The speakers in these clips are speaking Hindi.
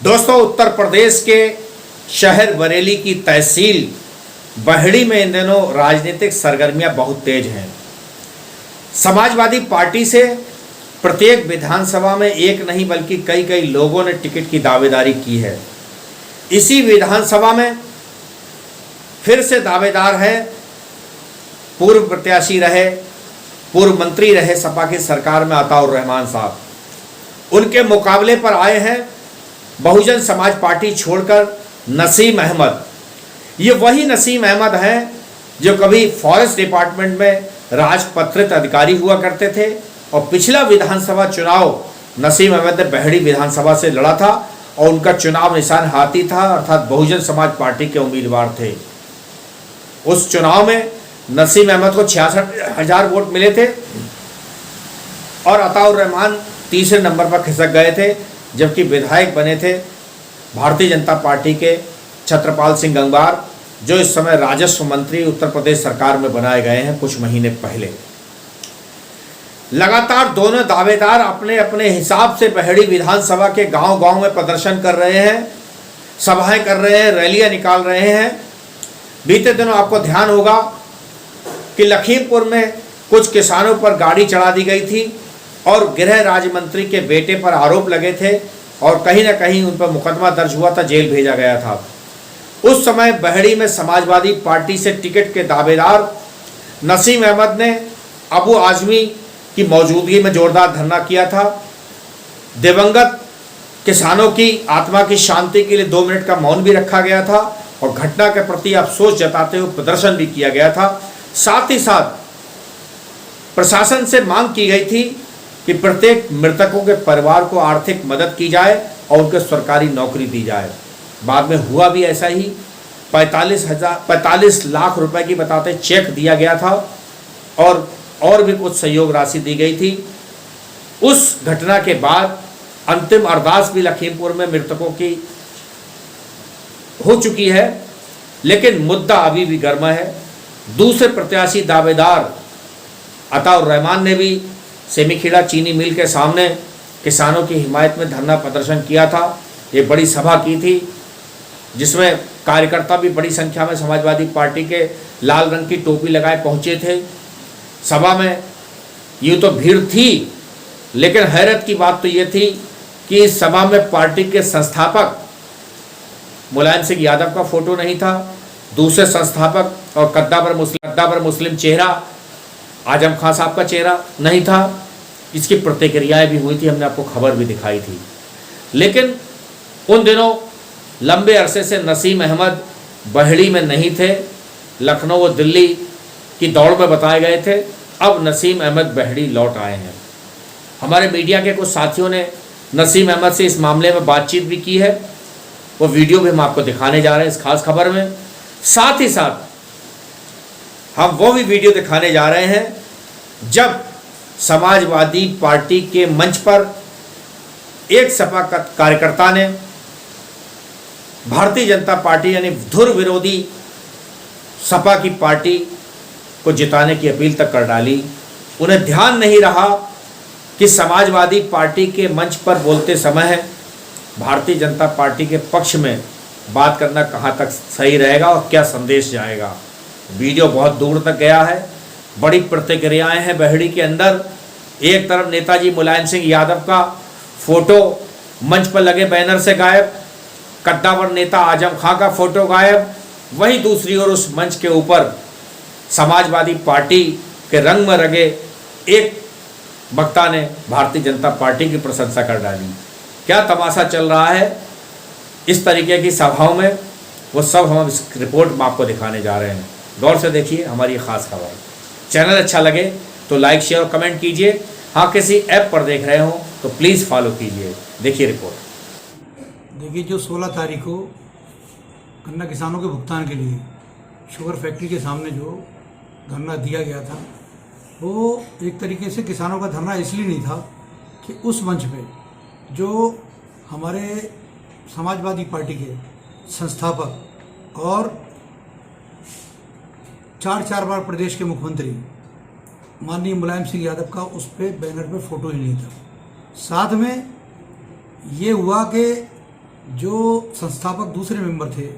दोस्तों, उत्तर प्रदेश के शहर बरेली की तहसील बहड़ी में इन दिनों राजनीतिक सरगर्मियां बहुत तेज हैं। समाजवादी पार्टी से प्रत्येक विधानसभा में एक नहीं बल्कि कई कई लोगों ने टिकट की दावेदारी की है। इसी विधानसभा में फिर से दावेदार है, पूर्व प्रत्याशी रहे, पूर्व मंत्री रहे सपा की सरकार में अताउर रहमान साहब। उनके मुकाबले पर आए हैं बहुजन समाज पार्टी छोड़कर नसीम अहमद। ये वही नसीम अहमद हैं जो कभी फॉरेस्ट डिपार्टमेंट में राजपत्रित अधिकारी हुआ करते थे और पिछला विधानसभा चुनाव नसीम अहमद ने बहड़ी विधानसभा से लड़ा था और उनका चुनाव निशान हाथी था, अर्थात बहुजन समाज पार्टी के उम्मीदवार थे। उस चुनाव में नसीम अहमद को 66,000 वोट मिले थे और अताउर रहमान तीसरे नंबर पर खिसक गए थे, जबकि विधायक बने थे भारतीय जनता पार्टी के छत्रपाल सिंह गंगवार, जो इस समय राजस्व मंत्री उत्तर प्रदेश सरकार में बनाए गए हैं कुछ महीने पहले। लगातार दोनों दावेदार अपने अपने हिसाब से बहड़ी विधानसभा के गांव-गांव में प्रदर्शन कर रहे हैं, सभाएं कर रहे हैं, रैलियां निकाल रहे हैं। बीते दिनों आपको ध्यान होगा कि लखीमपुर में कुछ किसानों पर गाड़ी चढ़ा दी गई थी और गृह राज्य मंत्री के बेटे पर आरोप लगे थे और कहीं ना कहीं उन पर मुकदमा दर्ज हुआ था, जेल भेजा गया था। उस समय बहड़ी में समाजवादी पार्टी से टिकट के दावेदार नसीम अहमद ने अबू आजमी की मौजूदगी में जोरदार धरना किया था। दिवंगत किसानों की आत्मा की शांति के लिए 2 मिनट का मौन भी रखा गया था और घटना के प्रति अफसोस जताते हुए प्रदर्शन भी किया गया था। साथ ही साथ प्रशासन से मांग की गई थी कि प्रत्येक मृतकों के परिवार को आर्थिक मदद की जाए और उनको सरकारी नौकरी दी जाए। बाद में हुआ भी ऐसा ही, 45 लाख रुपए की बताते चेक दिया गया था और भी कुछ सहयोग राशि दी गई थी। उस घटना के बाद अंतिम अरदास भी लखीमपुर में मृतकों की हो चुकी है, लेकिन मुद्दा अभी भी गर्म है। दूसरे प्रत्याशी दावेदार अताउर रहमान ने भी सेमीखेड़ा चीनी मिल के सामने किसानों की हिमायत में धरना प्रदर्शन किया था। एक बड़ी सभा की थी जिसमें कार्यकर्ता भी बड़ी संख्या में समाजवादी पार्टी के लाल रंग की टोपी लगाए पहुंचे थे। सभा में यूँ तो भीड़ थी, लेकिन हैरत की बात तो ये थी कि इस सभा में पार्टी के संस्थापक मुलायम सिंह यादव का फोटो नहीं था, दूसरे संस्थापक और कद्दावर मुस्लिम चेहरा आजम खान साहब का चेहरा नहीं था। इसकी प्रतिक्रियाएं भी हुई थी, हमने आपको खबर भी दिखाई थी। लेकिन उन दिनों लंबे अरसे से नसीम अहमद बहड़ी में नहीं थे, लखनऊ और दिल्ली की दौड़ में बताए गए थे। अब नसीम अहमद बहड़ी लौट आए हैं। हमारे मीडिया के कुछ साथियों ने नसीम अहमद से इस मामले में बातचीत भी की है, वो वीडियो भी हम आपको दिखाने जा रहे हैं इस खास खबर में। साथ ही साथ हम वो भी वीडियो दिखाने जा रहे हैं जब समाजवादी पार्टी के मंच पर एक सपा कार्यकर्ता ने भारतीय जनता पार्टी यानी धुर विरोधी सपा की पार्टी को जिताने की अपील तक कर डाली। उन्हें ध्यान नहीं रहा कि समाजवादी पार्टी के मंच पर बोलते समय भारतीय जनता पार्टी के पक्ष में बात करना कहाँ तक सही रहेगा और क्या संदेश जाएगा। वीडियो बहुत दूर तक गया है, बड़ी प्रतिक्रियाएं हैं बहड़ी के अंदर। एक तरफ नेताजी मुलायम सिंह यादव का फोटो मंच पर लगे बैनर से गायब, कद्दावर नेता आजम खां का फोटो गायब, वहीं दूसरी ओर उस मंच के ऊपर समाजवादी पार्टी के रंग में रंगे एक वक्ता ने भारतीय जनता पार्टी की प्रशंसा कर डाली। क्या तमाशा चल रहा है इस तरीके की सभाओं में, वो सब हम इस रिपोर्ट में आपको दिखाने जा रहे हैं। गौर से देखिए हमारी खास खबर। चैनल अच्छा लगे तो लाइक शेयर और कमेंट कीजिए। हाँ, किसी ऐप पर देख रहे हो तो प्लीज़ फॉलो कीजिए। देखिए रिपोर्ट। देखिए, जो 16 तारीख को गन्ना किसानों के भुगतान के लिए शुगर फैक्ट्री के सामने जो धरना दिया गया था, वो एक तरीके से किसानों का धरना इसलिए नहीं था कि उस मंच पे जो हमारे समाजवादी पार्टी के संस्थापक और 4 बार प्रदेश के मुख्यमंत्री माननीय मुलायम सिंह यादव का उस पर बैनर पे फोटो ही नहीं था। साथ में ये हुआ कि जो संस्थापक दूसरे मेंबर थे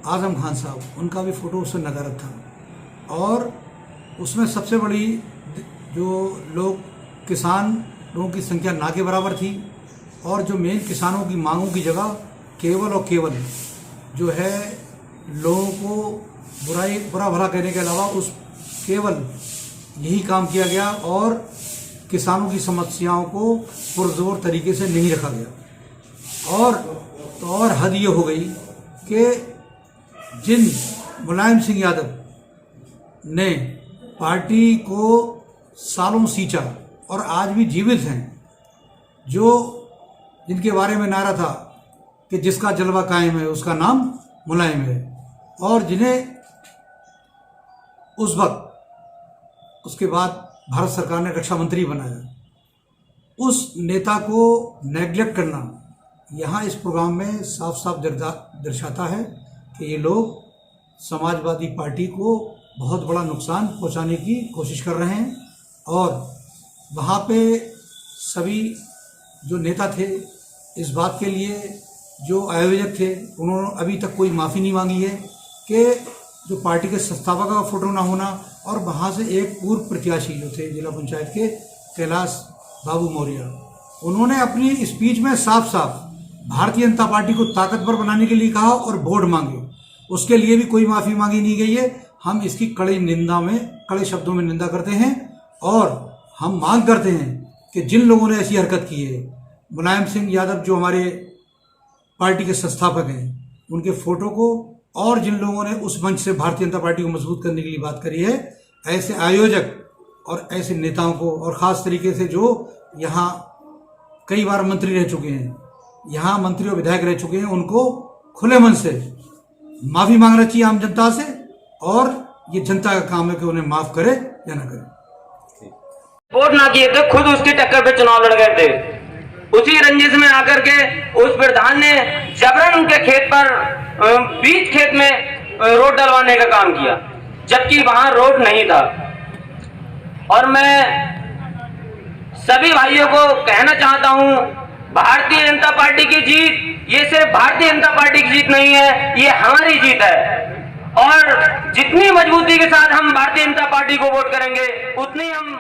आजम खान साहब, उनका भी फ़ोटो उसमें नदारद था। और उसमें सबसे बड़ी जो किसान लोगों की संख्या ना के बराबर थी, और जो मेन किसानों की मांगों की जगह केवल और केवल जो है लोगों को बुरा भला कहने के अलावा उस केवल यही काम किया गया और किसानों की समस्याओं को पुरजोर तरीके से नहीं रखा गया। और हद ये हो गई कि जिन मुलायम सिंह यादव ने पार्टी को सालों सींचा और आज भी जीवित हैं, जिनके बारे में नारा था कि जिसका जलवा कायम है उसका नाम मुलायम है, और जिन्हें उस वक्त उसके बाद भारत सरकार ने रक्षा मंत्री बनाया, उस नेता को नेग्लेक्ट करना यहाँ इस प्रोग्राम में साफ साफ दर्शाता है कि ये लोग समाजवादी पार्टी को बहुत बड़ा नुकसान पहुँचाने की कोशिश कर रहे हैं। और वहाँ पे सभी जो नेता थे इस बात के लिए, जो आयोजक थे, उन्होंने अभी तक कोई माफ़ी नहीं मांगी है कि जो पार्टी के संस्थापक का फोटो ना होना, और वहाँ से एक पूर्व प्रत्याशी जो थे जिला पंचायत के कैलाश बाबू मौर्य, उन्होंने अपनी स्पीच में साफ साफ भारतीय जनता पार्टी को ताकतवर बनाने के लिए कहा और वोट मांगे। उसके लिए भी कोई माफ़ी मांगी नहीं गई है। हम इसकी कड़े शब्दों में निंदा करते हैं और हम मांग करते हैं कि जिन लोगों ने ऐसी हरकत की है, मुलायम सिंह यादव जो हमारे पार्टी के संस्थापक हैं, उनके फोटो को, और जिन लोगों ने उस मंच से भारतीय जनता पार्टी को मजबूत करने के लिए बात करी है, ऐसे आयोजक और ऐसे नेताओं को, और ख़ास तरीके से जो यहाँ कई बार मंत्री रह चुके हैं, यहाँ मंत्री और विधायक रह चुके हैं, उनको खुले मन से माफ़ी मांगना चाहिए आम जनता से, और ये जनता का काम है कि उन्हें माफ़ करे या ना करे। वोट ना किए थे, खुद उसकी टक्कर पे चुनाव लड़ गए थे। उसी रंजिश में आकर के उस प्रधान ने जबरन उनके खेत पर, बीच खेत में रोड डलवाने का काम किया, जबकि वहां रोड नहीं था। और मैं सभी भाइयों को कहना चाहता हूं, भारतीय जनता पार्टी की जीत ये सिर्फ भारतीय जनता पार्टी की जीत नहीं है, ये हमारी जीत है। और जितनी मजबूती के साथ हम भारतीय जनता पार्टी को वोट करेंगे, उतनी हम